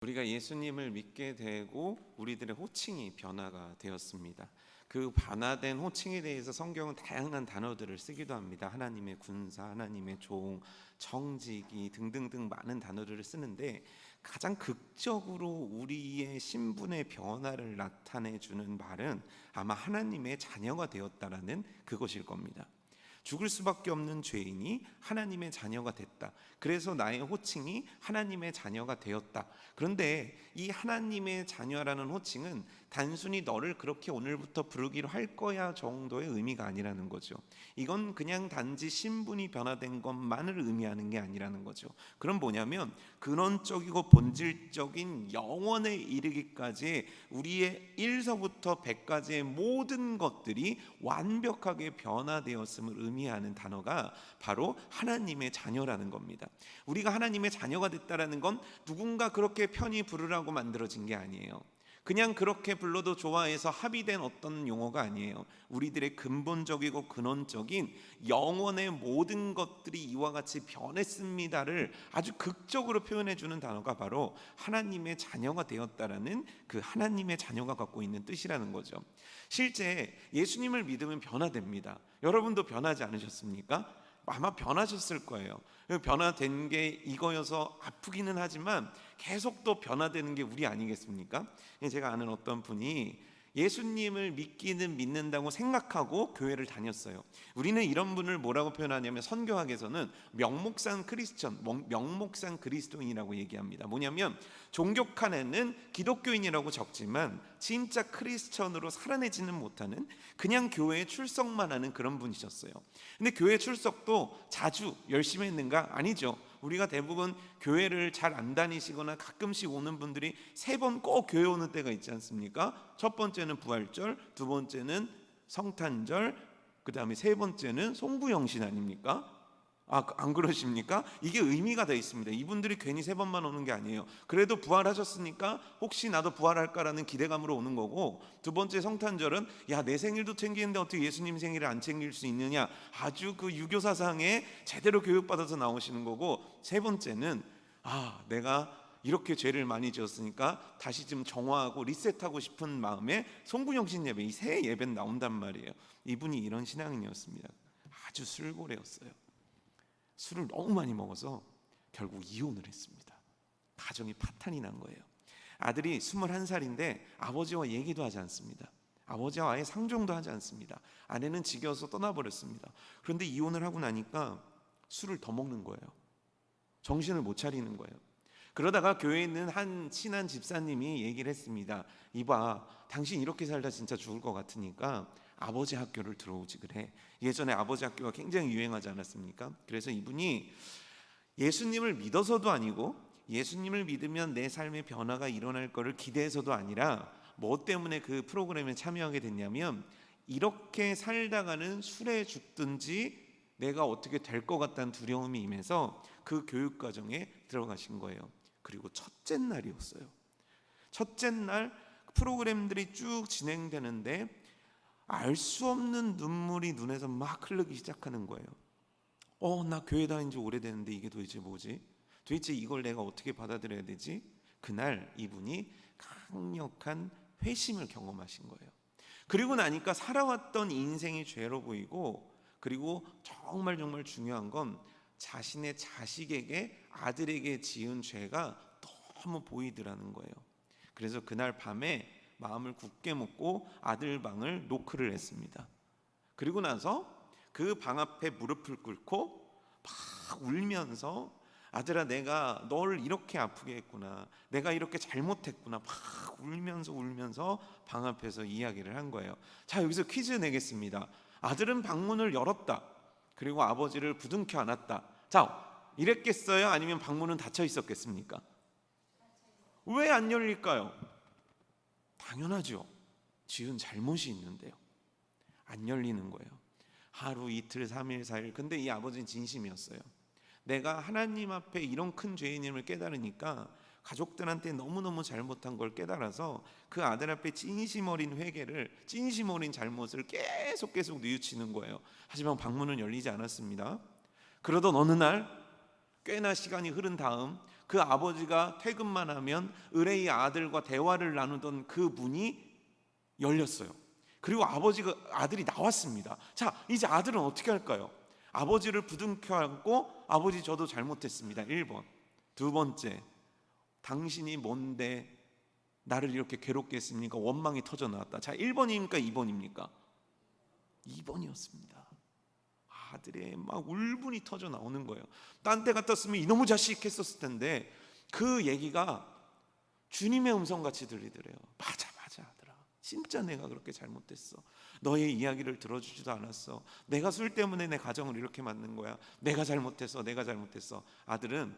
우리가 예수님을 믿게 되고 우리들의 호칭이 변화가 되었습니다. 그 변화된 호칭에 대해서 성경은 다양한 단어들을 쓰기도 합니다. 하나님의 군사, 하나님의 종, 청지기 등등등 많은 단어들을 쓰는데 가장 극적으로 우리의 신분의 변화를 나타내주는 말은 아마 하나님의 자녀가 되었다라는 그것일 겁니다. 죽을 수밖에 없는 죄인이 하나님의 자녀가 됐다. 그래서 나의 호칭이 하나님의 자녀가 되었다. 그런데 이 하나님의 자녀라는 호칭은 단순히 너를 그렇게 오늘부터 부르기로 할 거야 정도의 의미가 아니라는 거죠. 이건 그냥 단지 신분이 변화된 것만을 의미하는 게 아니라는 거죠. 그럼 뭐냐면 근원적이고 본질적인 영원에 이르기까지 우리의 1서부터 100까지의 모든 것들이 완벽하게 변화되었음을 의미하는 단어가 바로 하나님의 자녀라는 겁니다. 우리가 하나님의 자녀가 됐다라는 건 누군가 그렇게 편히 부르라고 만들어진 게 아니에요. 그냥 그렇게 불러도 좋아해서 합의된 어떤 용어가 아니에요. 우리들의 근본적이고 근원적인 영혼의 모든 것들이 이와 같이 변했습니다를 아주 극적으로 표현해주는 단어가 바로 하나님의 자녀가 되었다라는 그 하나님의 자녀가 갖고 있는 뜻이라는 거죠. 실제 예수님을 믿으면 변화됩니다. 여러분도 변하지 않으셨습니까? 아마 변하셨을 거예요. 변화된 게 이거여서 아프기는 하지만 계속 또 변화되는 게 우리 아니겠습니까? 제가 아는 어떤 분이 예수님을 믿기는 믿는다고 생각하고 교회를 다녔어요. 우리는 이런 분을 뭐라고 표현하냐면 선교학에서는 명목상 크리스천, 명목상 그리스도인이라고 얘기합니다. 뭐냐면 종교 칸에는 기독교인이라고 적지만 진짜 크리스천으로 살아내지는 못하는 그냥 교회에 출석만 하는 그런 분이셨어요. 근데 교회 출석도 자주 열심히 했는가? 아니죠. 우리가 대부분 교회를 잘 안 다니시거나 가끔씩 오는 분들이 3번 꼭 교회 오는 때가 있지 않습니까? 첫 번째는 부활절, 두 번째는 성탄절, 그 다음에 세 번째는 송구영신 아닙니까? 안 그러십니까? 이게 의미가 돼 있습니다. 이분들이 괜히 3번만 오는 게 아니에요. 그래도 부활하셨으니까 혹시 나도 부활할까라는 기대감으로 오는 거고, 두 번째 성탄절은 야, 내 생일도 챙기는데 어떻게 예수님 생일을 안 챙길 수 있느냐, 아주 그 유교 사상에 제대로 교육받아서 나오시는 거고, 세 번째는 내가 이렇게 죄를 많이 지었으니까 다시 좀 정화하고 리셋하고 싶은 마음에 송구영신 예배, 이 세 예배는 나온단 말이에요. 이분이 이런 신앙인이었습니다. 아주 술고래였어요. 술을 너무 많이 먹어서 결국 이혼을 했습니다. 가정이 파탄이 난 거예요. 아들이 21살인데 아버지와 얘기도 하지 않습니다. 아버지와 아예 상종도 하지 않습니다. 아내는 지겨워서 떠나버렸습니다. 그런데 이혼을 하고 나니까 술을 더 먹는 거예요. 정신을 못 차리는 거예요. 그러다가 교회에 있는 한 친한 집사님이 얘기를 했습니다. 이봐, 당신 이렇게 살다 진짜 죽을 것 같으니까 아버지 학교를 들어오지 그래. 예전에 아버지 학교가 굉장히 유행하지 않았습니까? 그래서 이분이 예수님을 믿어서도 아니고 예수님을 믿으면 내 삶의 변화가 일어날 거를 기대해서도 아니라 뭐 때문에 그 프로그램에 참여하게 됐냐면 이렇게 살다가는 술에 죽든지 내가 어떻게 될 것 같다는 두려움이 임해서 그 교육 과정에 들어가신 거예요. 그리고 첫째 날이었어요. 첫째 날 프로그램들이 쭉 진행되는데 알 수 없는 눈물이 눈에서 막 흐르기 시작하는 거예요. 나 교회 다닌 지 오래됐는데 이게 도대체 뭐지? 도대체 이걸 내가 어떻게 받아들여야 되지? 그날 이분이 강력한 회심을 경험하신 거예요. 그리고 나니까 살아왔던 인생이 죄로 보이고, 그리고 정말 중요한 건 자신의 자식에게, 아들에게 지은 죄가 너무 보이더라는 거예요. 그래서 그날 밤에 마음을 굳게 먹고 아들 방을 노크를 했습니다. 그리고 나서 그 방 앞에 무릎을 꿇고 막 울면서 아들아, 내가 널 이렇게 아프게 했구나, 내가 이렇게 잘못했구나, 막 울면서 방 앞에서 이야기를 한 거예요. 자, 여기서 퀴즈 내겠습니다. 아들은 방문을 열었다. 그리고 아버지를 부둥켜 안았다. 자, 이랬겠어요? 아니면 방문은 닫혀 있었겠습니까? 왜 안 열릴까요? 당연하죠. 지은 잘못이 있는데요. 안 열리는 거예요. 하루, 이틀, 3일, 4일. 근데 이 아버지는 진심이었어요. 내가 하나님 앞에 이런 큰 죄인임을 깨달으니까 가족들한테 너무너무 잘못한 걸 깨달아서 그 아들 앞에 진심 어린 회개를, 진심 어린 잘못을 계속 뉘우치는 거예요. 하지만 방문은 열리지 않았습니다. 그러던 어느 날 꽤나 시간이 흐른 다음 그 아버지가 퇴근만 하면 의뢰의 아들과 대화를 나누던 그 문이 열렸어요. 그리고 아들이 나왔습니다. 자, 이제 아들은 어떻게 할까요? 아버지를 부둥켜 안고 아버지 저도 잘못했습니다. 1번. 두 번째, 당신이 뭔데 나를 이렇게 괴롭게 했습니까? 원망이 터져 나왔다. 자, 1번입니까? 2번입니까? 2번이었습니다. 아들의 막 울분이 터져 나오는 거예요. 딴 때 같았으면 이놈의 자식 했었을 텐데 그 얘기가 주님의 음성같이 들리더래요. 맞아 아들아, 진짜 내가 그렇게 잘못했어. 너의 이야기를 들어주지도 않았어. 내가 술 때문에 내 가정을 이렇게 만든 거야. 내가 잘못했어. 아들은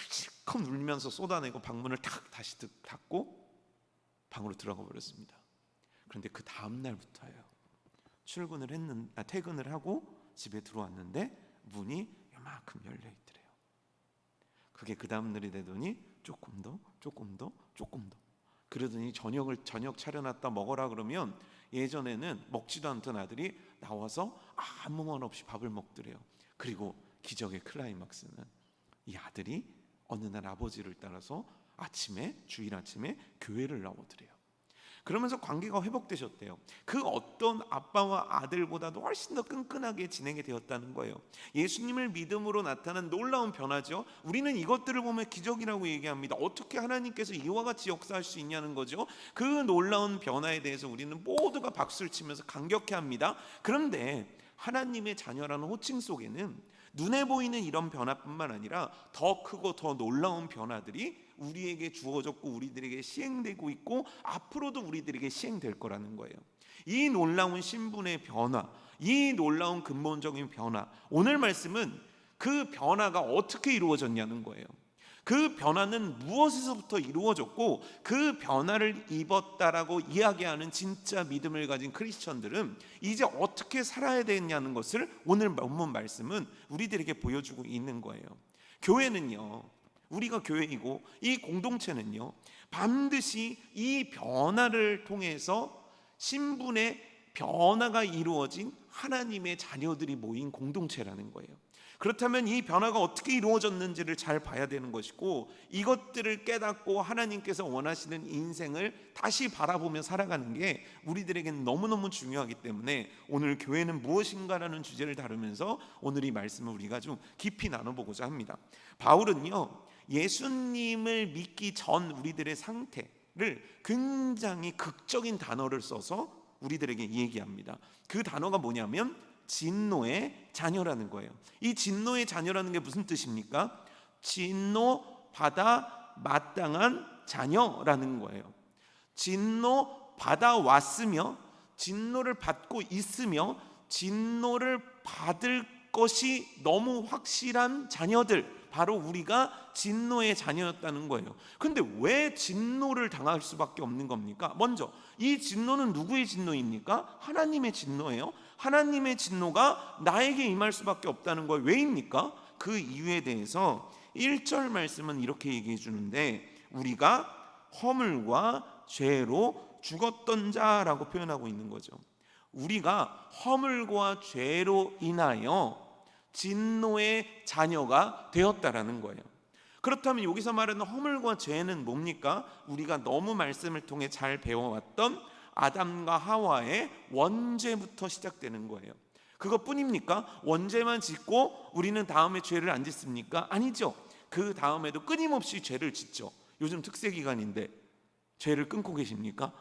실컷 울면서 쏟아내고 방문을 다시 닫고 방으로 들어가 버렸습니다. 그런데 그 다음 날부터예요. 퇴근을 하고 집에 들어왔는데 문이 요만큼 열려 있더래요. 그게 그 다음 날이 되더니 조금 더 그러더니 저녁 차려놨다 먹어라 그러면 예전에는 먹지도 않던 아들이 나와서 아무 말 없이 밥을 먹더래요. 그리고 기적의 클라이막스는 이 아들이 어느 날 아버지를 따라서 주일 아침에 교회를 나오더래요. 그러면서 관계가 회복되셨대요. 그 어떤 아빠와 아들보다도 훨씬 더 끈끈하게 진행이 되었다는 거예요. 예수님을 믿음으로 나타난 놀라운 변화죠. 우리는 이것들을 보면 기적이라고 얘기합니다. 어떻게 하나님께서 이와 같이 역사할 수 있냐는 거죠. 그 놀라운 변화에 대해서 우리는 모두가 박수를 치면서 감격해합니다. 그런데 하나님의 자녀라는 호칭 속에는 눈에 보이는 이런 변화뿐만 아니라 더 크고 더 놀라운 변화들이 우리에게 주어졌고 우리들에게 시행되고 있고 앞으로도 우리들에게 시행될 거라는 거예요. 이 놀라운 신분의 변화, 이 놀라운 근본적인 변화, 오늘 말씀은 그 변화가 어떻게 이루어졌냐는 거예요. 그 변화는 무엇에서부터 이루어졌고 그 변화를 입었다라고 이야기하는 진짜 믿음을 가진 크리스천들은 이제 어떻게 살아야 되냐는 것을 오늘 본문 말씀은 우리들에게 보여주고 있는 거예요. 교회는요, 우리가 교회이고 이 공동체는요, 반드시 이 변화를 통해서 신분의 변화가 이루어진 하나님의 자녀들이 모인 공동체라는 거예요. 그렇다면 이 변화가 어떻게 이루어졌는지를 잘 봐야 되는 것이고, 이것들을 깨닫고 하나님께서 원하시는 인생을 다시 바라보며 살아가는 게 우리들에게는 너무너무 중요하기 때문에 오늘 교회는 무엇인가라는 주제를 다루면서 오늘 이 말씀을 우리가 좀 깊이 나눠보고자 합니다. 바울은요, 예수님을 믿기 전 우리들의 상태를 굉장히 극적인 단어를 써서 우리들에게 얘기합니다. 그 단어가 뭐냐면 진노의 자녀라는 거예요. 이 진노의 자녀라는 게 무슨 뜻입니까? 진노 받아 마땅한 자녀라는 거예요. 진노 받아 왔으며 진노를 받고 있으며 진노를 받을 것이 너무 확실한 자녀들, 바로 우리가 진노의 자녀였다는 거예요. 근데 왜 진노를 당할 수밖에 없는 겁니까? 먼저 이 진노는 누구의 진노입니까? 하나님의 진노예요. 하나님의 진노가 나에게 임할 수밖에 없다는 거예요. 왜입니까? 그 이유에 대해서 1절 말씀은 이렇게 얘기해 주는데, 우리가 허물과 죄로 죽었던 자라고 표현하고 있는 거죠. 우리가 허물과 죄로 인하여 진노의 자녀가 되었다라는 거예요. 그렇다면 여기서 말하는 허물과 죄는 뭡니까? 우리가 너무 말씀을 통해 잘 배워왔던 아담과 하와의 원죄부터 시작되는 거예요. 그것뿐입니까? 원죄만 짓고 우리는 다음에 죄를 안 짓습니까? 아니죠. 그 다음에도 끊임없이 죄를 짓죠. 요즘 특세 기간인데 죄를 끊고 계십니까?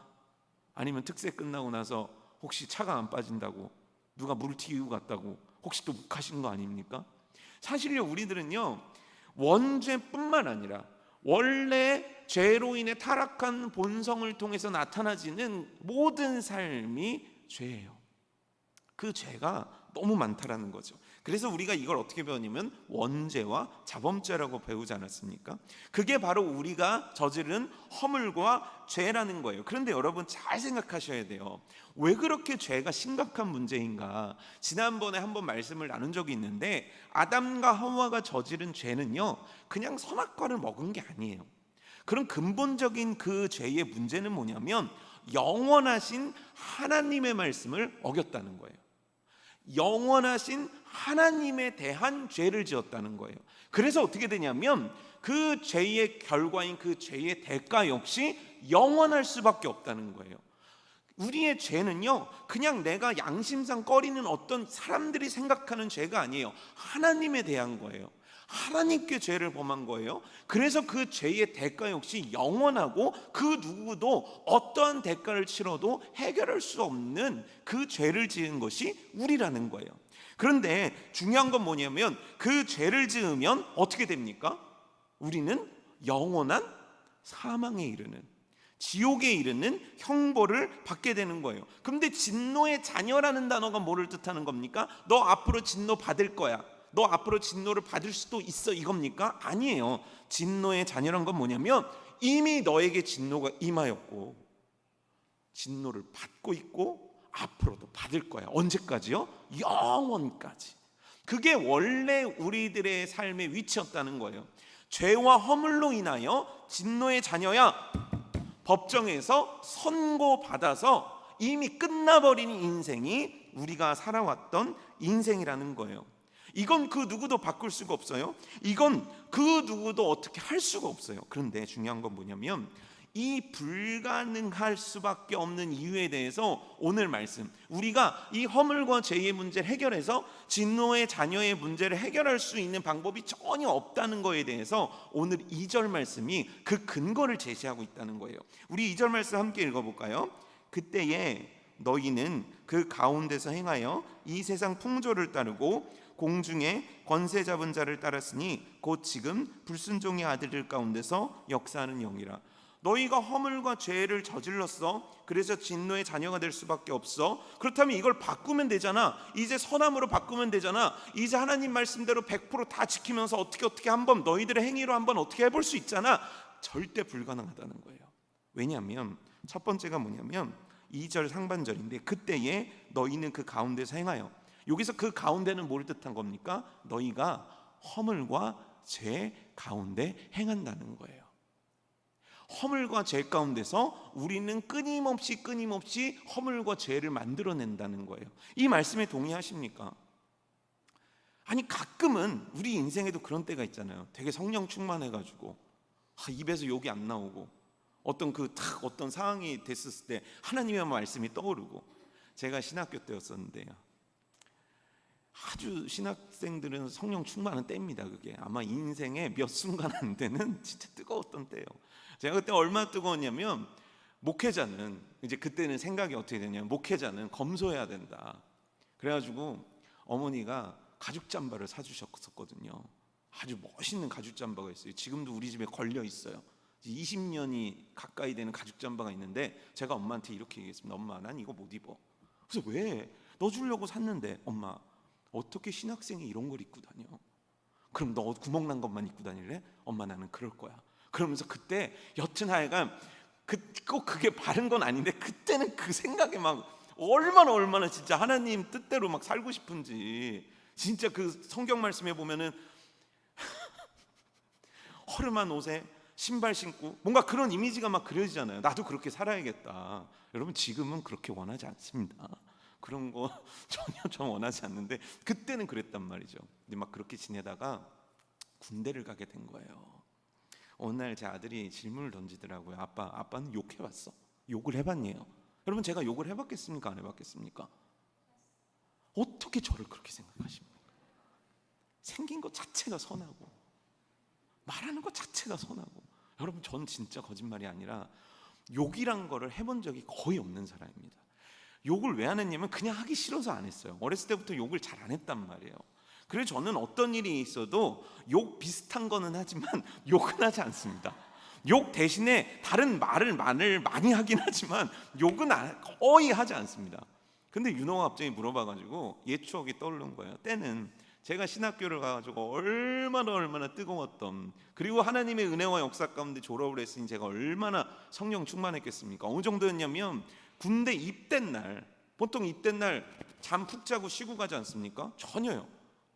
아니면 특세 끝나고 나서 혹시 차가 안 빠진다고 누가 물 튀기고 갔다고 혹시 또 묵하신 거 아닙니까? 사실요, 우리들은요, 원죄뿐만 아니라 원래 죄로 인해 타락한 본성을 통해서 나타나지는 모든 삶이 죄예요. 그 죄가 너무 많다라는 거죠. 그래서 우리가 이걸 어떻게 배우냐면 원죄와 자범죄라고 배우지 않았습니까? 그게 바로 우리가 저지른 허물과 죄라는 거예요. 그런데 여러분 잘 생각하셔야 돼요. 왜 그렇게 죄가 심각한 문제인가? 지난번에 한번 말씀을 나눈 적이 있는데, 아담과 하와가 저지른 죄는요, 그냥 선악과를 먹은 게 아니에요. 그런 근본적인 그 죄의 문제는 뭐냐면 영원하신 하나님의 말씀을 어겼다는 거예요. 영원하신 하나님에 대한 죄를 지었다는 거예요. 그래서 어떻게 되냐면 그 죄의 결과인 그 죄의 대가 역시 영원할 수밖에 없다는 거예요. 우리의 죄는요, 그냥 내가 양심상 꺼리는 어떤 사람들이 생각하는 죄가 아니에요. 하나님에 대한 거예요. 하나님께 죄를 범한 거예요. 그래서 그 죄의 대가 역시 영원하고 그 누구도 어떠한 대가를 치러도 해결할 수 없는 그 죄를 지은 것이 우리라는 거예요. 그런데 중요한 건 뭐냐면 그 죄를 지으면 어떻게 됩니까? 우리는 영원한 사망에 이르는, 지옥에 이르는 형벌을 받게 되는 거예요. 그런데 진노의 자녀라는 단어가 뭐를 뜻하는 겁니까? 너 앞으로 진노 받을 거야, 너 앞으로 진노를 받을 수도 있어, 이겁니까? 아니에요. 진노의 자녀란 건 뭐냐면 이미 너에게 진노가 임하였고 진노를 받고 있고 앞으로도 받을 거야. 언제까지요? 영원까지. 그게 원래 우리들의 삶의 위치였다는 거예요. 죄와 허물로 인하여 진노의 자녀야 법정에서 선고받아서 이미 끝나버린 인생이 우리가 살아왔던 인생이라는 거예요. 이건 그 누구도 바꿀 수가 없어요. 이건 그 누구도 어떻게 할 수가 없어요. 그런데 중요한 건 뭐냐면 이 불가능할 수밖에 없는 이유에 대해서 오늘 말씀, 우리가 이 허물과 죄의 문제를 해결해서 진노의 자녀의 문제를 해결할 수 있는 방법이 전혀 없다는 거에 대해서 오늘 2절 말씀이 그 근거를 제시하고 있다는 거예요. 우리 2절 말씀 함께 읽어볼까요? 그때에 너희는 그 가운데서 행하여 이 세상 풍조를 따르고 공중에 권세 잡은 자를 따랐으니 곧 지금 불순종의 아들들 가운데서 역사하는 영이라. 너희가 허물과 죄를 저질렀어. 그래서 진노의 자녀가 될 수밖에 없어. 그렇다면 이걸 바꾸면 되잖아. 이제 선함으로 바꾸면 되잖아. 이제 하나님 말씀대로 100% 다 지키면서 어떻게 한번 너희들의 행위로 한번 어떻게 해볼 수 있잖아. 절대 불가능하다는 거예요. 왜냐하면 첫 번째가 뭐냐면 2절 상반절인데 그때에 너희는 그 가운데서 행하여, 여기서 그 가운데는 뭘 뜻한 겁니까? 너희가 허물과 죄 가운데 행한다는 거예요. 허물과 죄 가운데서 우리는 끊임없이 허물과 죄를 만들어낸다는 거예요. 이 말씀에 동의하십니까? 아니 가끔은 우리 인생에도 그런 때가 있잖아요. 되게 성령 충만해가지고 입에서 욕이 안 나오고 어떤 상황이 됐을 때 하나님의 말씀이 떠오르고. 제가 신학교 때였었는데요, 아주 신학생들은 성령 충만한 때입니다. 그게 아마 인생의 몇 순간 안 되는 진짜 뜨거웠던 때예요. 제가 그때 얼마나 뜨거웠냐면 목회자는 이제 그때는 생각이 어떻게 되냐면 목회자는 검소해야 된다. 그래가지고 어머니가 가죽 잠바를 사주셨었거든요. 아주 멋있는 가죽 잠바가 있어요. 지금도 우리 집에 걸려 있어요. 20년이 가까이 되는 가죽 잠바가 있는데 제가 엄마한테 이렇게 얘기했습니다. 엄마, 난 이거 못 입어. 그래서 왜? 너 주려고 샀는데. 엄마, 어떻게 신학생이 이런 걸 입고 다녀? 그럼 너 구멍난 것만 입고 다닐래? 엄마, 나는 그럴 거야. 그러면서 그때 여튼 하여간 꼭 그게 바른 건 아닌데 그때는 그 생각에 막 얼마나 진짜 하나님 뜻대로 막 살고 싶은지. 진짜 그 성경 말씀에 보면은 허름한 옷에 신발 신고 뭔가 그런 이미지가 막 그려지잖아요. 나도 그렇게 살아야겠다. 여러분, 지금은 그렇게 원하지 않습니다. 그런 거 전혀 좀 원하지 않는데 그때는 그랬단 말이죠. 근데 막 그렇게 지내다가 군대를 가게 된 거예요. 어느 날 제 아들이 질문을 던지더라고요. 아빠는 욕해봤어? 욕을 해봤니요? 여러분, 제가 욕을 해봤겠습니까? 안 해봤겠습니까? 어떻게 저를 그렇게 생각하십니까? 생긴 것 자체가 선하고 말하는 것 자체가 선하고. 여러분, 전 진짜 거짓말이 아니라 욕이란 거를 해본 적이 거의 없는 사람입니다. 욕을 왜 안 했냐면 그냥 하기 싫어서 안 했어요. 어렸을 때부터 욕을 잘 안 했단 말이에요. 그래서 저는 어떤 일이 있어도 욕 비슷한 거는 하지만 욕은 하지 않습니다. 욕 대신에 다른 말을 많이 하긴 하지만 욕은 거의 하지 않습니다. 근데 윤호가 갑자기 물어봐가지고 옛 추억이 떠오른 거예요. 때는 제가 신학교를 가가지고 얼마나 뜨거웠던, 그리고 하나님의 은혜와 역사 가운데 졸업을 했으니 제가 얼마나 성령 충만했겠습니까? 어느 정도였냐면 군대 입된 날, 보통 입된 날 잠 푹 자고 쉬고 가지 않습니까? 전혀요.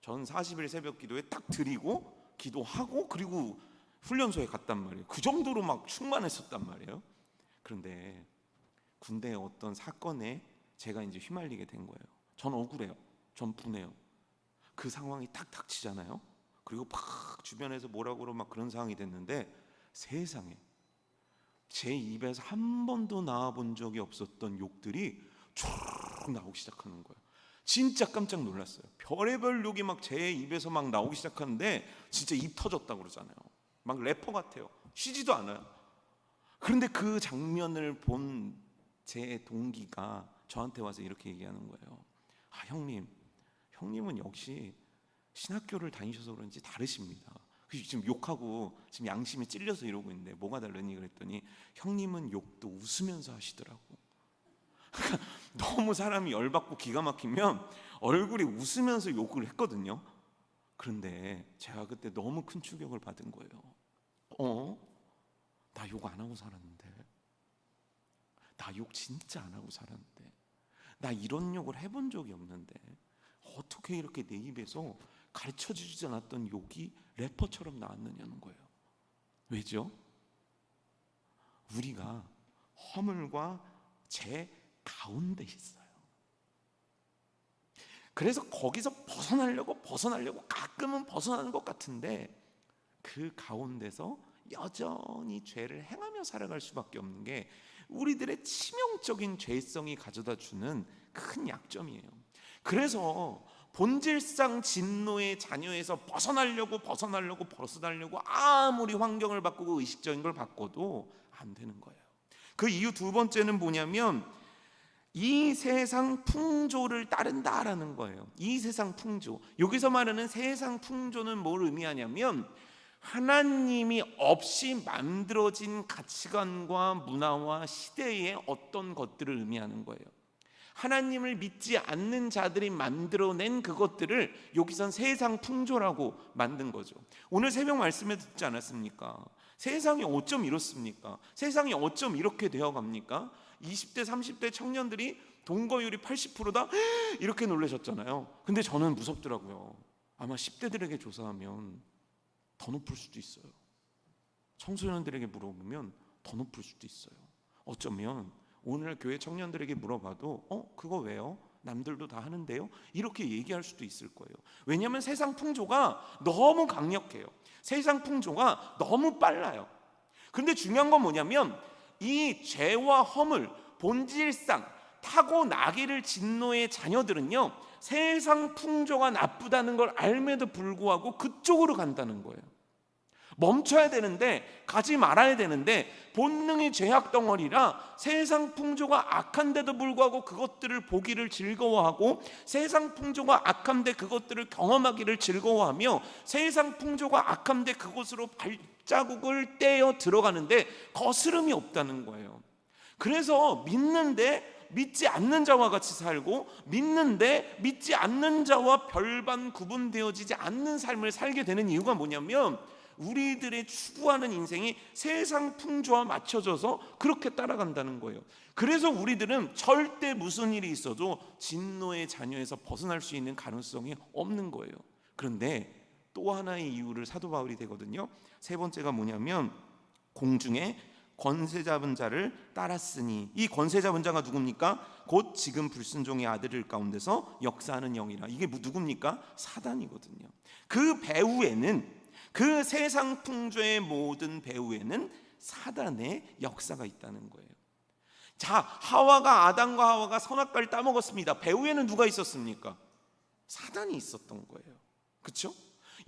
전 40일 새벽 기도에 딱 드리고 기도하고 그리고 훈련소에 갔단 말이에요. 그 정도로 막 충만했었단 말이에요. 그런데 군대의 어떤 사건에 제가 이제 휘말리게 된 거예요. 전 억울해요. 전 분해요. 그 상황이 탁 닥치잖아요. 그리고 막 주변에서 뭐라고 그러고 막 그런 상황이 됐는데, 세상에 제 입에서 한 번도 나와본 적이 없었던 욕들이 쭉 나오기 시작하는 거예요. 진짜 깜짝 놀랐어요. 별의별 욕이 막 제 입에서 막 나오기 시작하는데 진짜 입 터졌다고 그러잖아요. 막 래퍼 같아요. 쉬지도 않아요. 그런데 그 장면을 본 제 동기가 저한테 와서 이렇게 얘기하는 거예요. 아, 형님은 역시 신학교를 다니셔서 그런지 다르십니다. 지금 욕하고 지금 양심에 찔려서 이러고 있는데 뭐가 다르니 그랬더니, 형님은 욕도 웃으면서 하시더라고. 너무 사람이 열받고 기가 막히면 얼굴이 웃으면서 욕을 했거든요. 그런데 제가 그때 너무 큰 충격을 받은 거예요. 나 욕 안 하고 살았는데, 나 욕 진짜 안 하고 살았는데, 나 이런 욕을 해본 적이 없는데 어떻게 이렇게 내 입에서 가르쳐주지 않았던 욕이 래퍼처럼 나왔느냐는 거예요. 왜죠? 우리가 허물과 죄 가운데 있어요. 그래서 거기서 벗어나려고 가끔은 벗어나는 것 같은데, 그 가운데서 여전히 죄를 행하며 살아갈 수밖에 없는 게 우리들의 치명적인 죄성이 가져다 주는 큰 약점이에요. 그래서 본질상 진노의 자녀에서 벗어나려고 아무리 환경을 바꾸고 의식적인 걸 바꿔도 안 되는 거예요. 그 이유 두 번째는 뭐냐면, 이 세상 풍조를 따른다라는 거예요. 이 세상 풍조, 여기서 말하는 세상 풍조는 뭘 의미하냐면, 하나님이 없이 만들어진 가치관과 문화와 시대의 어떤 것들을 의미하는 거예요. 하나님을 믿지 않는 자들이 만들어낸 그것들을 여기선 세상 풍조라고 만든 거죠. 오늘 새벽 말씀에 듣지 않았습니까? 세상이 어쩜 이렇습니까? 세상이 어쩜 이렇게 되어갑니까? 20대 30대 청년들이 동거율이 80%다 이렇게 놀라셨잖아요. 근데 저는 무섭더라고요. 아마 10대들에게 조사하면 더 높을 수도 있어요. 청소년들에게 물어보면 더 높을 수도 있어요. 어쩌면 오늘 교회 청년들에게 물어봐도 그거 왜요? 남들도 다 하는데요? 이렇게 얘기할 수도 있을 거예요. 왜냐하면 세상 풍조가 너무 강력해요. 세상 풍조가 너무 빨라요. 근데 중요한 건 뭐냐면, 이 죄와 허물, 본질상 타고나기를 진노의 자녀들은요, 세상 풍조가 나쁘다는 걸 알매도 불구하고 그쪽으로 간다는 거예요. 멈춰야 되는데, 가지 말아야 되는데 본능이 죄악 덩어리라 세상 풍조가 악한데도 불구하고 그것들을 보기를 즐거워하고, 세상 풍조가 악한데 그것들을 경험하기를 즐거워하며, 세상 풍조가 악한데 그곳으로 발자국을 떼어 들어가는데 거스름이 없다는 거예요. 그래서 믿는데 믿지 않는 자와 같이 살고, 믿는데 믿지 않는 자와 별반 구분되어지지 않는 삶을 살게 되는 이유가 뭐냐면, 우리들의 추구하는 인생이 세상 풍조와 맞춰져서 그렇게 따라간다는 거예요. 그래서 우리들은 절대 무슨 일이 있어도 진노의 자녀에서 벗어날 수 있는 가능성이 없는 거예요. 그런데 또 하나의 이유를 사도 바울이 되거든요. 세 번째가 뭐냐면, 공중에 권세 잡은 자를 따랐으니. 이 권세 잡은 자가 누굽니까? 곧 지금 불순종의 아들들 가운데서 역사하는 영이라. 이게 누굽니까? 사단이거든요. 그 배후에는, 그 세상 풍조의 모든 배후에는 사단의 역사가 있다는 거예요. 자, 아담과 하와가 선악과를 따먹었습니다. 배후에는 누가 있었습니까? 사단이 있었던 거예요. 그렇죠?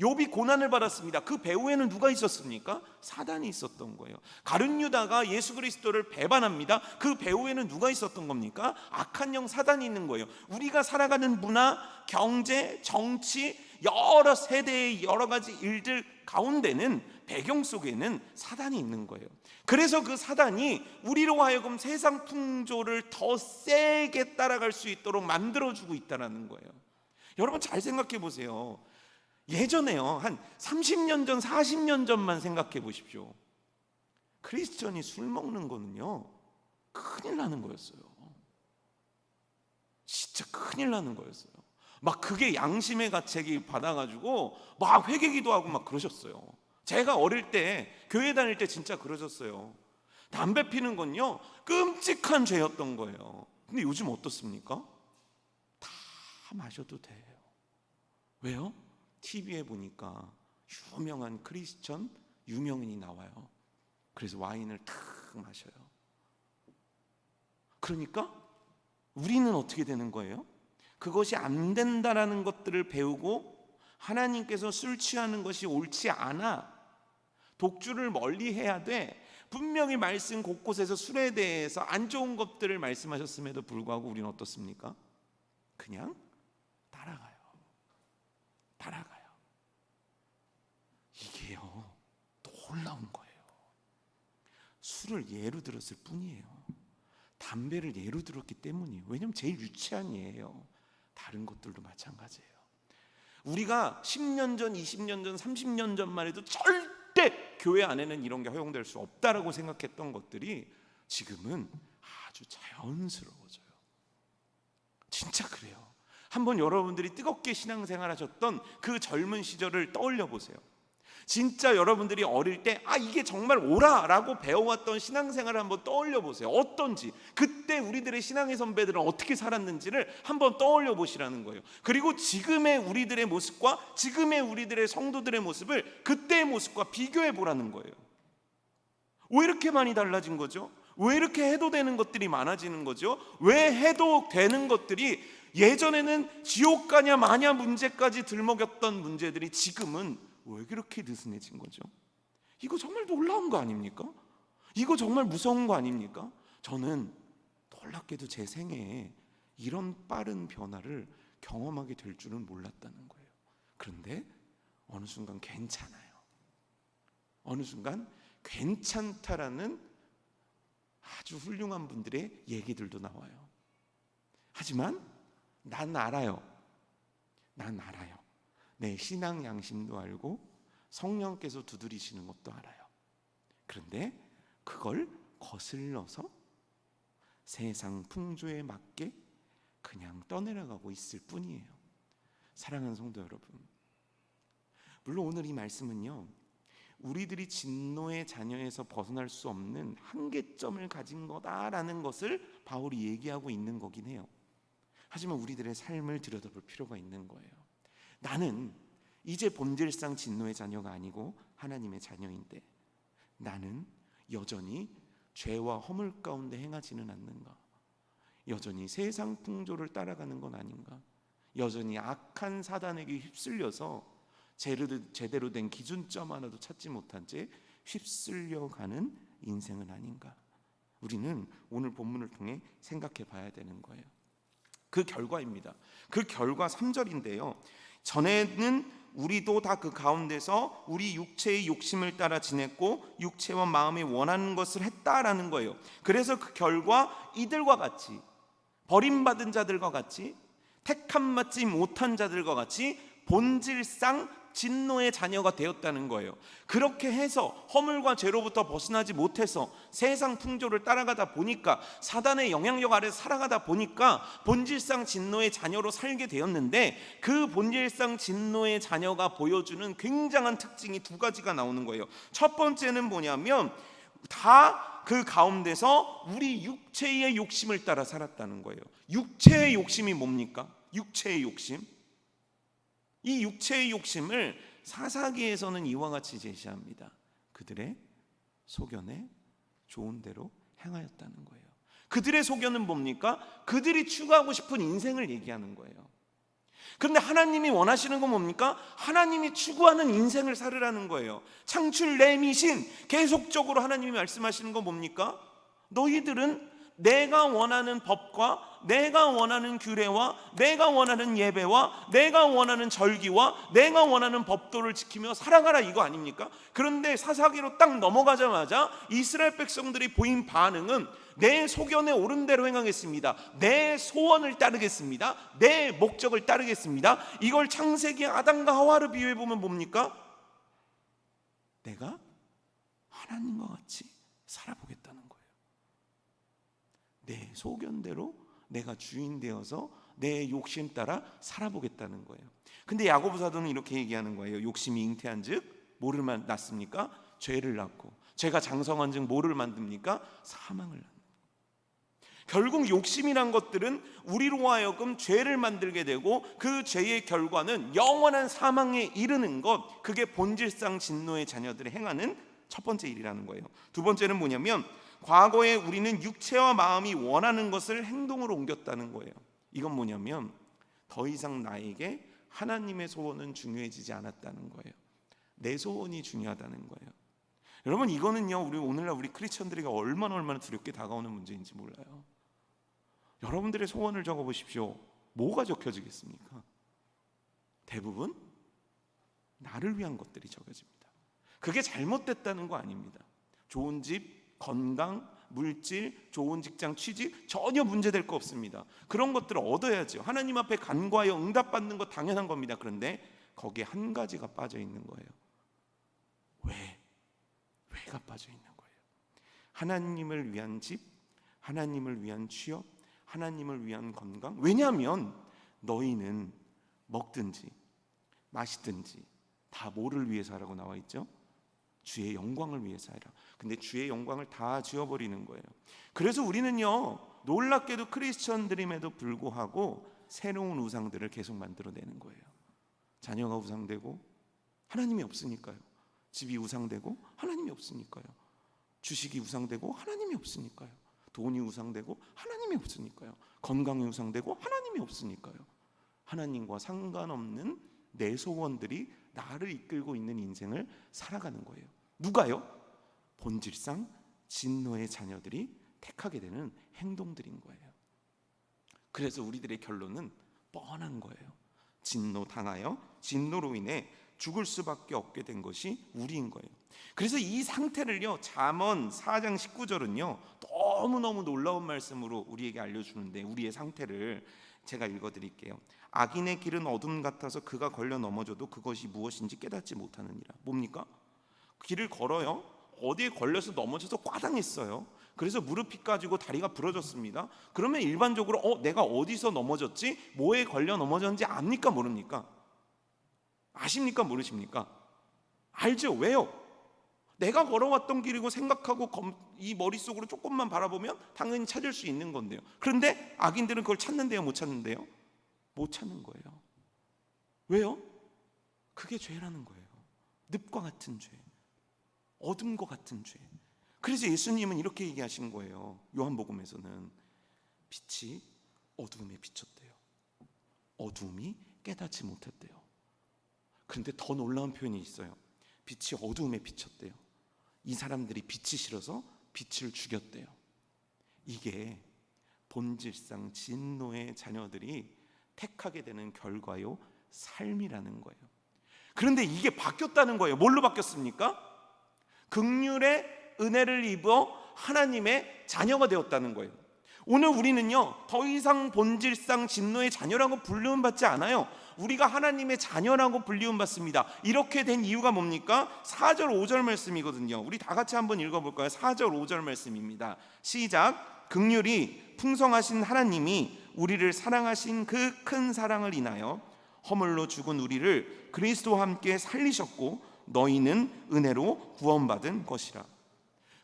욥이 고난을 받았습니다. 그 배후에는 누가 있었습니까? 사단이 있었던 거예요. 가룟 유다가 예수 그리스도를 배반합니다. 그 배후에는 누가 있었던 겁니까? 악한 영 사단이 있는 거예요. 우리가 살아가는 문화, 경제, 정치, 여러 세대의 여러 가지 일들 가운데는, 배경 속에는 사단이 있는 거예요. 그래서 그 사단이 우리로 하여금 세상 풍조를 더 세게 따라갈 수 있도록 만들어주고 있다는 거예요. 여러분 잘 생각해 보세요. 예전에요, 한 30년 전, 40년 전만 생각해 보십시오. 크리스천이 술 먹는 거는요, 큰일 나는 거였어요. 진짜 큰일 나는 거였어요. 막 그게 양심의 가책이 받아가지고 막 회개기도 하고 막 그러셨어요. 제가 어릴 때, 교회 다닐 때 진짜 그러셨어요. 담배 피는 건요, 끔찍한 죄였던 거예요. 근데 요즘 어떻습니까? 다 마셔도 돼요. 왜요? TV에 보니까 유명한 크리스천 유명인이 나와요. 그래서 와인을 탁 마셔요. 그러니까 우리는 어떻게 되는 거예요? 그것이 안 된다라는 것들을 배우고 하나님께서 술 취하는 것이 옳지 않아, 독주를 멀리 해야 돼, 분명히 말씀 곳곳에서 술에 대해서 안 좋은 것들을 말씀하셨음에도 불구하고 우리는 어떻습니까? 그냥 따라가요. 이게요, 놀라운 거예요. 술을 예로 들었을 뿐이에요. 담배를 예로 들었기 때문이에요. 왜냐하면 제일 유치한 예예요. 다른 것들도 마찬가지예요. 우리가 10년 전, 20년 전, 30년 전만 해도 절대 교회 안에는 이런 게 허용될 수 없다라고 생각했던 것들이 지금은 아주 자연스러워져요. 진짜 그래요. 한번 여러분들이 뜨겁게 신앙생활 하셨던 그 젊은 시절을 떠올려 보세요. 진짜 여러분들이 어릴 때 이게 정말 옳아라고 배워왔던 신앙생활을 한번 떠올려 보세요. 어떤지, 그때 우리들의 신앙의 선배들은 어떻게 살았는지를 한번 떠올려 보시라는 거예요. 그리고 지금의 우리들의 모습과 지금의 우리들의 성도들의 모습을 그때의 모습과 비교해 보라는 거예요. 왜 이렇게 많이 달라진 거죠? 왜 이렇게 해도 되는 것들이 많아지는 거죠? 왜 해도 되는 것들이 예전에는 지옥 가냐 마냐 문제까지 들먹였던 문제들이 지금은 왜 그렇게 느슨해진 거죠? 이거 정말 놀라운 거 아닙니까? 이거 정말 무서운 거 아닙니까? 저는 놀랍게도 제 생애에 이런 빠른 변화를 경험하게 될 줄은 몰랐다는 거예요. 그런데 어느 순간 괜찮아요. 어느 순간 괜찮다라는 아주 훌륭한 분들의 얘기들도 나와요. 하지만 난 알아요. 내 신앙 양심도 알고 성령께서 두드리시는 것도 알아요. 그런데 그걸 거슬러서 세상 풍조에 맞게 그냥 떠내려가고 있을 뿐이에요. 사랑하는 성도 여러분, 물론 오늘 이 말씀은요, 우리들이 진노의 자녀에서 벗어날 수 없는 한계점을 가진 거다라는 것을 바울이 얘기하고 있는 거긴 해요. 하지만 우리들의 삶을 들여다볼 필요가 있는 거예요. 나는 이제 본질상 진노의 자녀가 아니고 하나님의 자녀인데 나는 여전히 죄와 허물 가운데 행하지는 않는가? 여전히 세상 풍조를 따라가는 건 아닌가? 여전히 악한 사단에게 휩쓸려서 제대로 된 기준점 하나도 찾지 못한 채 휩쓸려가는 인생은 아닌가? 우리는 오늘 본문을 통해 생각해 봐야 되는 거예요. 그 결과입니다. 그 결과 3절인데요. 전에는 우리도 다 그 가운데서 우리 육체의 욕심을 따라 지냈고 육체와 마음이 원하는 것을 했다라는 거예요. 그래서 그 결과 이들과 같이, 버림받은 자들과 같이, 택함 받지 못한 자들과 같이 본질상 진노의 자녀가 되었다는 거예요. 그렇게 해서 허물과 죄로부터 벗어나지 못해서 세상 풍조를 따라가다 보니까, 사단의 영향력 아래 살아가다 보니까 본질상 진노의 자녀로 살게 되었는데, 그 본질상 진노의 자녀가 보여주는 굉장한 특징이 두 가지가 나오는 거예요. 첫 번째는 뭐냐면 다 그 가운데서 우리 육체의 욕심을 따라 살았다는 거예요. 육체의 욕심이 뭡니까? 육체의 욕심. 이 육체의 욕심을 사사기에서는 이와 같이 제시합니다. 그들의 소견에 좋은 대로 행하였다는 거예요. 그들의 소견은 뭡니까? 그들이 추구하고 싶은 인생을 얘기하는 거예요. 그런데 하나님이 원하시는 건 뭡니까? 하나님이 추구하는 인생을 살으라는 거예요. 창출 내미신 계속적으로 하나님이 말씀하시는 건 뭡니까? 너희들은 내가 원하는 법과 내가 원하는 규례와 내가 원하는 예배와 내가 원하는 절기와 내가 원하는 법도를 지키며 살아가라, 이거 아닙니까? 그런데 사사기로 딱 넘어가자마자 이스라엘 백성들이 보인 반응은 내 소견에 옳은 대로 행하겠습니다, 내 소원을 따르겠습니다, 내 목적을 따르겠습니다. 이걸 창세기 아담과 하와를 비유해 보면 뭡니까? 내가 하나님과 같이 살아보겠다는 거예요. 내 소견대로 내가 주인 되어서 내 욕심 따라 살아보겠다는 거예요. 근데 야고보 사도는 이렇게 얘기하는 거예요. 욕심이 잉태한즉 뭐를 낳습니까? 죄를 낳고, 죄가 장성한즉 뭐를 만듭니까? 사망을 낳는. 결국 욕심이란 것들은 우리로 하여금 죄를 만들게 되고 그 죄의 결과는 영원한 사망에 이르는 것, 그게 본질상 진노의 자녀들이 행하는 첫 번째 일이라는 거예요. 두 번째는 뭐냐면 과거에 우리는 육체와 마음이 원하는 것을 행동으로 옮겼다는 거예요. 이건 뭐냐면 더 이상 나에게 하나님의 소원은 중요해지지 않았다는 거예요. 내 소원이 중요하다는 거예요. 여러분, 이거는요, 오늘날 우리 크리스천들에게 얼마나 두렵게 다가오는 문제인지 몰라요. 여러분들의 소원을 적어보십시오. 뭐가 적혀지겠습니까? 대부분 나를 위한 것들이 적혀집니다. 그게 잘못됐다는 거 아닙니다. 좋은 집, 건강, 물질, 좋은 직장, 취직 전혀 문제될 거 없습니다. 그런 것들을 얻어야죠. 하나님 앞에 간구하여 응답받는 거 당연한 겁니다. 그런데 거기에 한 가지가 빠져 있는 거예요. 왜가 빠져 있는 거예요. 하나님을 위한 집, 하나님을 위한 취업, 하나님을 위한 건강. 왜냐하면 너희는 먹든지 마시든지 다 뭐를 위해서 하라고 나와 있죠? 주의 영광을 위해서 하라. 근데 주의 영광을 다 지워버리는 거예요. 그래서 우리는요, 놀랍게도 크리스천들임에도 불구하고 새로운 우상들을 계속 만들어내는 거예요. 자녀가 우상되고 하나님이 없으니까요. 집이 우상되고 하나님이 없으니까요. 주식이 우상되고 하나님이 없으니까요. 돈이 우상되고 하나님이 없으니까요. 건강이 우상되고 하나님이 없으니까요. 하나님과 상관없는 내 소원들이 나를 이끌고 있는 인생을 살아가는 거예요. 누가요? 본질상 진노의 자녀들이 택하게 되는 행동들인 거예요. 그래서 우리들의 결론은 뻔한 거예요. 진노 당하여 진노로 인해 죽을 수밖에 없게 된 것이 우리인 거예요. 그래서 이 상태를요, 잠언 4장 19절은요 너무너무 놀라운 말씀으로 우리에게 알려주는데, 우리의 상태를 제가 읽어드릴게요. 악인의 길은 어둠 같아서 그가 걸려 넘어져도 그것이 무엇인지 깨닫지 못하느니라. 뭡니까? 길을 걸어요. 어디에 걸려서 넘어져서 꽈당했어요. 그래서 무릎이 까지고 다리가 부러졌습니다. 그러면 일반적으로 내가 어디서 넘어졌지? 뭐에 걸려 넘어졌는지 압니까? 모릅니까? 아십니까? 모르십니까? 알죠. 왜요? 내가 걸어왔던 길이고 생각하고 이 머릿속으로 조금만 바라보면 당연히 찾을 수 있는 건데요. 그런데 악인들은 그걸 찾는데요, 못 찾는데요? 못 찾는 거예요. 왜요? 그게 죄라는 거예요. 늪과 같은 죄, 어둠과 같은 죄. 그래서 예수님은 이렇게 얘기하신 거예요. 요한복음에서는 빛이 어두움에 비쳤대요. 어두움이 깨닫지 못했대요. 그런데 더 놀라운 표현이 있어요. 빛이 어두움에 비쳤대요. 이 사람들이 빛이 싫어서 빛을 죽였대요. 이게 본질상 진노의 자녀들이 택하게 되는 결과요, 삶이라는 거예요. 그런데 이게 바뀌었다는 거예요. 뭘로 바뀌었습니까? 긍휼의 은혜를 입어 하나님의 자녀가 되었다는 거예요. 오늘 우리는요, 더 이상 본질상 진노의 자녀라고 불리움 받지 않아요. 우리가 하나님의 자녀라고 불리움 받습니다. 이렇게 된 이유가 뭡니까? 4절 5절 말씀이거든요. 우리 다 같이 한번 읽어볼까요? 4절 5절 말씀입니다. 시작. 긍휼이 풍성하신 하나님이 우리를 사랑하신 그 큰 사랑을 인하여 허물로 죽은 우리를 그리스도와 함께 살리셨고 너희는 은혜로 구원받은 것이라.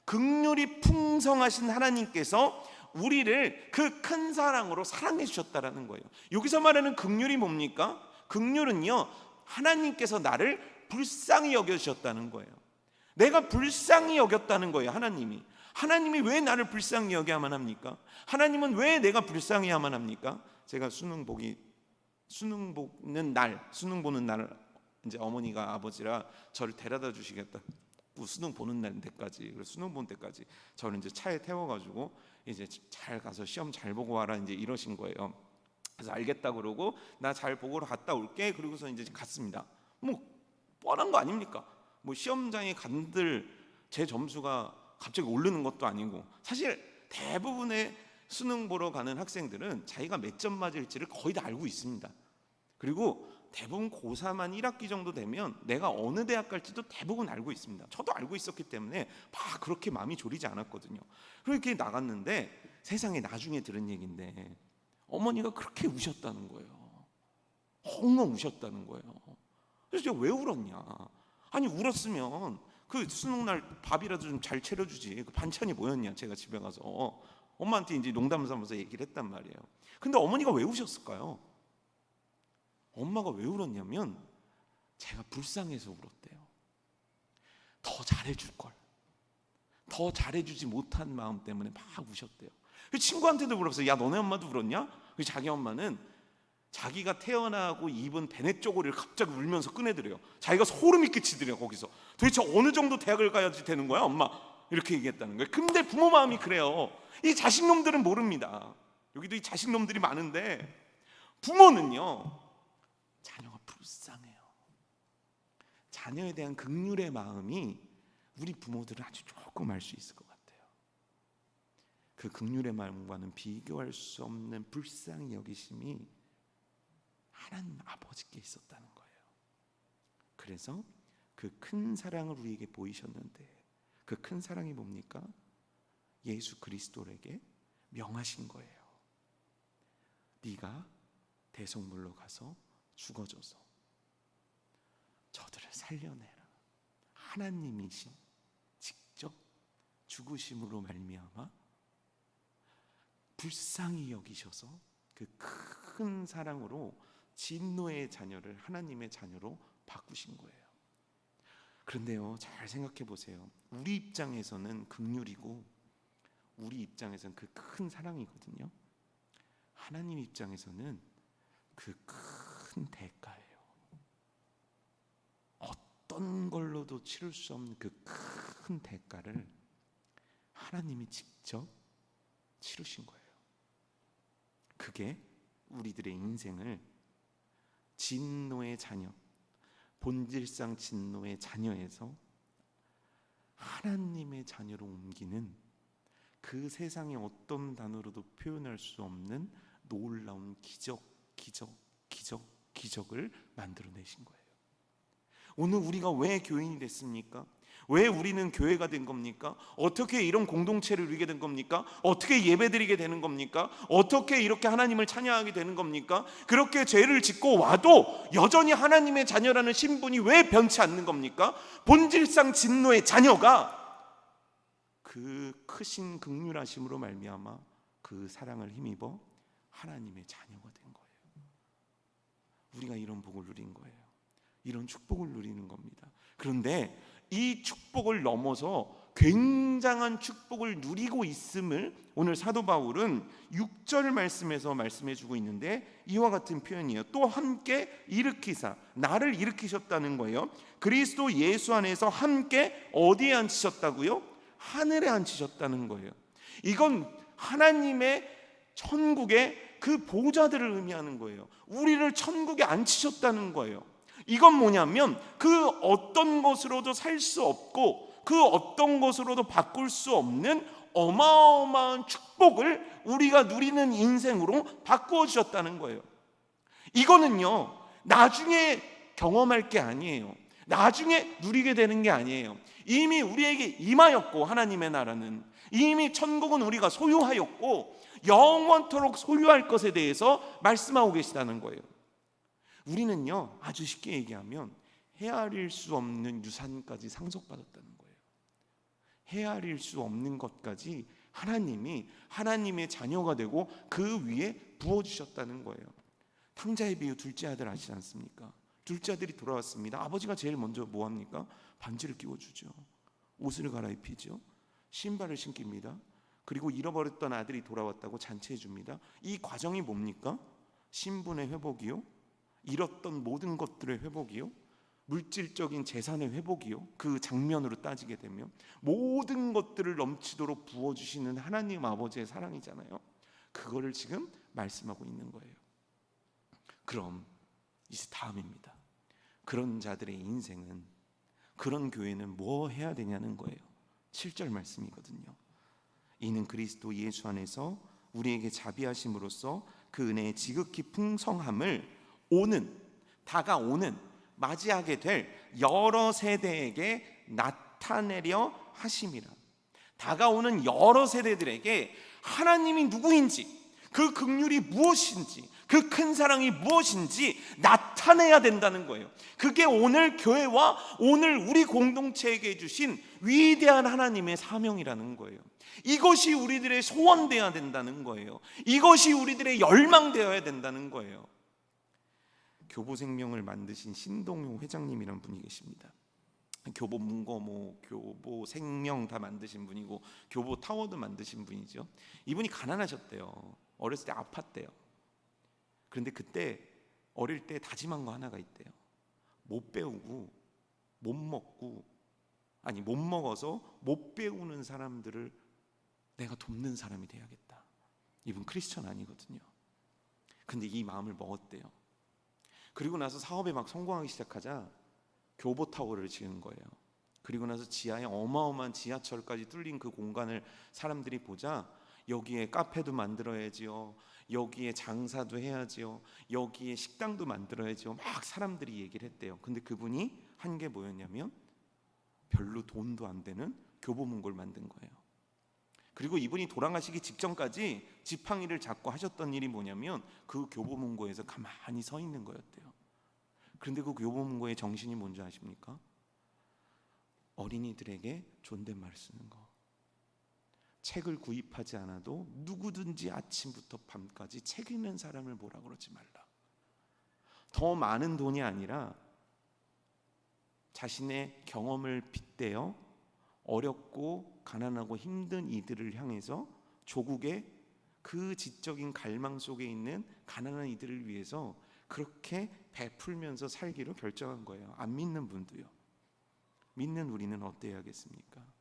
긍휼이 풍성하신 하나님께서 우리를 그 큰 사랑으로 사랑해 주셨다라는 거예요. 여기서 말하는 긍휼이 뭡니까? 긍휼은요, 하나님께서 나를 불쌍히 여겨주셨다는 거예요. 내가 불쌍히 여겼다는 거예요. 하나님이 왜 나를 불쌍히 여겨야만 합니까? 하나님은 왜 내가 불쌍해야만 합니까? 제가 수능 보는 날 이제 어머니가 아버지라 저를 데려다 주시겠다. 수능 보는 날 때까지, 수능 본 때까지 저를 이제 차에 태워가지고 이제 잘 가서 시험 잘 보고 와라 이제 이러신 거예요. 그래서 알겠다 그러고 나 잘 보고 갔다 올게. 그러고서 이제 갔습니다. 뭐 뻔한 거 아닙니까? 뭐 시험장에 간들 제 점수가 갑자기 오르는 것도 아니고, 사실 대부분의 수능 보러 가는 학생들은 자기가 몇 점 맞을지를 거의 다 알고 있습니다. 그리고 대부분 고3한 1학기 정도 되면 내가 어느 대학 갈지도 대부분 알고 있습니다. 저도 알고 있었기 때문에 막 그렇게 마음이 졸이지 않았거든요. 그렇게 나갔는데 세상에 나중에 들은 얘기인데 어머니가 그렇게 우셨다는 거예요. 엉엉 우셨다는 거예요. 그래서 제가 왜 울었냐? 아니 울었으면 그 수능날 밥이라도 좀 잘 차려주지. 그 반찬이 뭐였냐? 제가 집에 가서 엄마한테 이제 농담 삼아서 얘기를 했단 말이에요. 근데 어머니가 왜 우셨을까요? 엄마가 왜 울었냐면 제가 불쌍해서 울었대요. 더 잘해줄 걸, 더 잘해주지 못한 마음 때문에 막 우셨대요. 친구한테도 물어봤어요. 야, 너네 엄마도 울었냐? 자기 엄마는 자기가 태어나고 입은 베네 쪼고리를 갑자기 울면서 꺼내드려요. 자기가 소름이 끼치더래요. 거기서 도대체 어느 정도 대학을 가야지 되는 거야 엄마? 이렇게 얘기했다는 거예요. 근데 부모 마음이 그래요. 이 자식놈들은 모릅니다. 여기도 이 자식놈들이 많은데 부모는요, 자녀가 불쌍해요. 자녀에 대한 긍휼의 마음이 우리 부모들은 아주 조금 알 수 있을 것 같아요. 그 긍휼의 마음과는 비교할 수 없는 불쌍히 여기심이 하나님 아버지께 있었다는 거예요. 그래서 그 큰 사랑을 우리에게 보이셨는데 그 큰 사랑이 뭡니까? 예수 그리스도에게 명하신 거예요. 네가 대속물로 가서 죽어줘서 저들을 살려내라. 하나님이신 직접 죽으심으로 말미암아 불쌍히 여기셔서 그 큰 사랑으로 진노의 자녀를 하나님의 자녀로 바꾸신 거예요. 그런데요, 잘 생각해 보세요. 우리 입장에서는 긍휼이고 우리 입장에서는 그 큰 사랑이거든요. 하나님 입장에서는 그 큰 대가예요. 어떤 걸로도 치를 수 없는 그 큰 대가를 하나님이 직접 치르신 거예요. 그게 우리들의 인생을 진노의 자녀, 본질상 진노의 자녀에서 하나님의 자녀로 옮기는 그 세상의 어떤 단어로도 표현할 수 없는 놀라운 기적을 만들어내신 거예요. 오늘 우리가 왜 교인이 됐습니까? 왜 우리는 교회가 된 겁니까? 어떻게 이런 공동체를 이루게 된 겁니까? 어떻게 예배드리게 되는 겁니까? 어떻게 이렇게 하나님을 찬양하게 되는 겁니까? 그렇게 죄를 짓고 와도 여전히 하나님의 자녀라는 신분이 왜 변치 않는 겁니까? 본질상 진노의 자녀가 그 크신 긍휼하심으로 말미암아 그 사랑을 힘입어 하나님의 자녀가 된 거예요. 우리가 이런 복을 누린 거예요. 이런 축복을 누리는 겁니다. 그런데 이 축복을 넘어서 굉장한 축복을 누리고 있음을 오늘 사도 바울은 6절 말씀에서 말씀해 주고 있는데 이와 같은 표현이에요. 또 함께 일으키사, 나를 일으키셨다는 거예요. 그리스도 예수 안에서 함께 어디에 앉히셨다고요? 하늘에 앉히셨다는 거예요. 이건 하나님의 천국의 그 보좌들을 의미하는 거예요. 우리를 천국에 앉히셨다는 거예요. 이건 뭐냐면 그 어떤 것으로도 살 수 없고 그 어떤 것으로도 바꿀 수 없는 어마어마한 축복을 우리가 누리는 인생으로 바꾸어 주셨다는 거예요. 이거는요, 나중에 경험할 게 아니에요. 나중에 누리게 되는 게 아니에요. 이미 우리에게 임하였고, 하나님의 나라는 이미 천국은 우리가 소유하였고 영원토록 소유할 것에 대해서 말씀하고 계시다는 거예요. 우리는요, 아주 쉽게 얘기하면 헤아릴 수 없는 유산까지 상속받았다는 거예요. 헤아릴 수 없는 것까지 하나님이 하나님의 자녀가 되고 그 위에 부어주셨다는 거예요. 탕자의 비유, 둘째 아들 아시지 않습니까? 둘째 아들이 돌아왔습니다. 아버지가 제일 먼저 뭐합니까? 반지를 끼워주죠. 옷을 갈아입히죠. 신발을 신깁니다. 그리고 잃어버렸던 아들이 돌아왔다고 잔치해 줍니다. 이 과정이 뭡니까? 신분의 회복이요, 잃었던 모든 것들의 회복이요, 물질적인 재산의 회복이요. 그 장면으로 따지게 되면 모든 것들을 넘치도록 부어주시는 하나님 아버지의 사랑이잖아요. 그거를 지금 말씀하고 있는 거예요. 그럼 이제 다음입니다. 그런 자들의 인생은, 그런 교회는 뭐 해야 되냐는 거예요. 7절 말씀이거든요. 이는 그리스도 예수 안에서 우리에게 자비하심으로써 그 은혜의 지극히 풍성함을 다가오는 맞이하게 될 여러 세대에게 나타내려 하심이라. 다가오는 여러 세대들에게 하나님이 누구인지, 그 긍휼이 무엇인지, 그 큰 사랑이 무엇인지 나타내야 된다는 거예요. 그게 오늘 교회와 오늘 우리 공동체에게 주신 위대한 하나님의 사명이라는 거예요. 이것이 우리들의 소원되어야 된다는 거예요. 이것이 우리들의 열망되어야 된다는 거예요. 교보생명을 만드신 신동효 회장님이란 분이 계십니다. 교보문고, 교보생명 다 만드신 분이고 교보타워도 만드신 분이죠. 이분이 가난하셨대요. 어렸을 때 아팠대요. 그런데 그때 어릴 때 다짐한 거 하나가 있대요. 못 배우고 못 먹고, 아니 못 먹어서 못 배우는 사람들을 내가 돕는 사람이 돼야겠다. 이분 크리스천 아니거든요. 근데 이 마음을 먹었대요. 그리고 나서 사업에 막 성공하기 시작하자 교보타워를 지은 거예요. 그리고 나서 지하에 어마어마한 지하철까지 뚫린 그 공간을 사람들이 보자 여기에 카페도 만들어야지요, 여기에 장사도 해야지요, 여기에 식당도 만들어야지요, 막 사람들이 얘기를 했대요. 근데 그분이 한 게 뭐였냐면 별로 돈도 안 되는 교보문고를 만든 거예요. 그리고 이분이 돌아가시기 직전까지 지팡이를 잡고 하셨던 일이 뭐냐면 그 교보문고에서 가만히 서 있는 거였대요. 그런데 그 교보문고의 정신이 뭔지 아십니까? 어린이들에게 존댓말 쓰는 거. 책을 구입하지 않아도 누구든지 아침부터 밤까지 책 읽는 사람을 뭐라 그러지 말라. 더 많은 돈이 아니라 자신의 경험을 빗대어 어렵고 가난하고 힘든 이들을 향해서 조국의 그 지적인 갈망 속에 있는 가난한 이들을 위해서 그렇게 베풀면서 살기로 결정한 거예요. 안 믿는 분도요. 믿는 우리는 어때야겠습니까?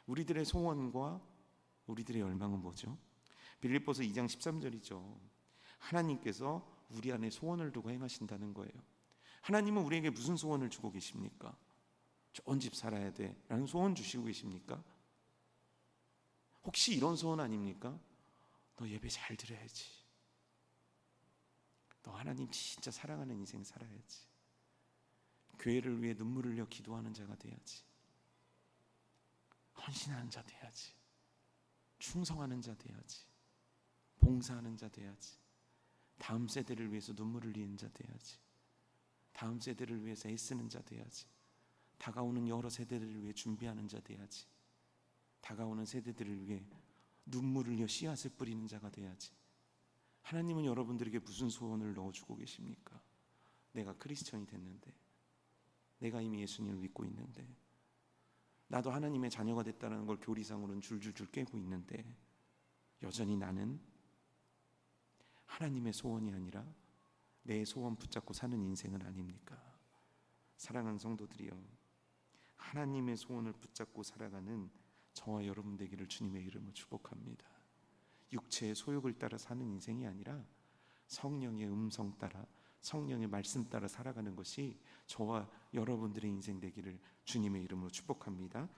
우리들의 소원과 우리들의 열망은 뭐죠? 빌립보서 2장 13절이죠. 하나님께서 우리 안에 소원을 두고 행하신다는 거예요. 하나님은 우리에게 무슨 소원을 주고 계십니까? 좋은 집 살아야 돼 라는 소원 주시고 계십니까? 혹시 이런 소원 아닙니까? 너 예배 잘 드려야지, 너 하나님 진짜 사랑하는 인생 살아야지, 교회를 위해 눈물을 흘려 기도하는 자가 돼야지, 헌신하는 자 돼야지, 충성하는 자 돼야지, 봉사하는 자 돼야지, 다음 세대를 위해서 눈물을 흘리는 자 돼야지, 다음 세대를 위해서 애쓰는 자 돼야지, 다가오는 여러 세대들을 위해 준비하는 자 돼야지, 다가오는 세대들을 위해 눈물을 흘려 씨앗을 뿌리는 자가 돼야지. 하나님은 여러분들에게 무슨 소원을 넣어주고 계십니까? 내가 크리스천이 됐는데, 내가 이미 예수님을 믿고 있는데, 나도 하나님의 자녀가 됐다는 걸 교리상으로는 줄줄줄 깨고 있는데 여전히 나는 하나님의 소원이 아니라 내 소원 붙잡고 사는 인생은 아닙니까? 사랑하는 성도들이여, 하나님의 소원을 붙잡고 살아가는 저와 여러분 되기를 주님의 이름으로 축복합니다. 육체의 소욕을 따라 사는 인생이 아니라 성령의 음성 따라, 성령의 말씀 따라 살아가는 것이 저와 여러분들의 인생 되기를 주님의 이름으로 축복합니다.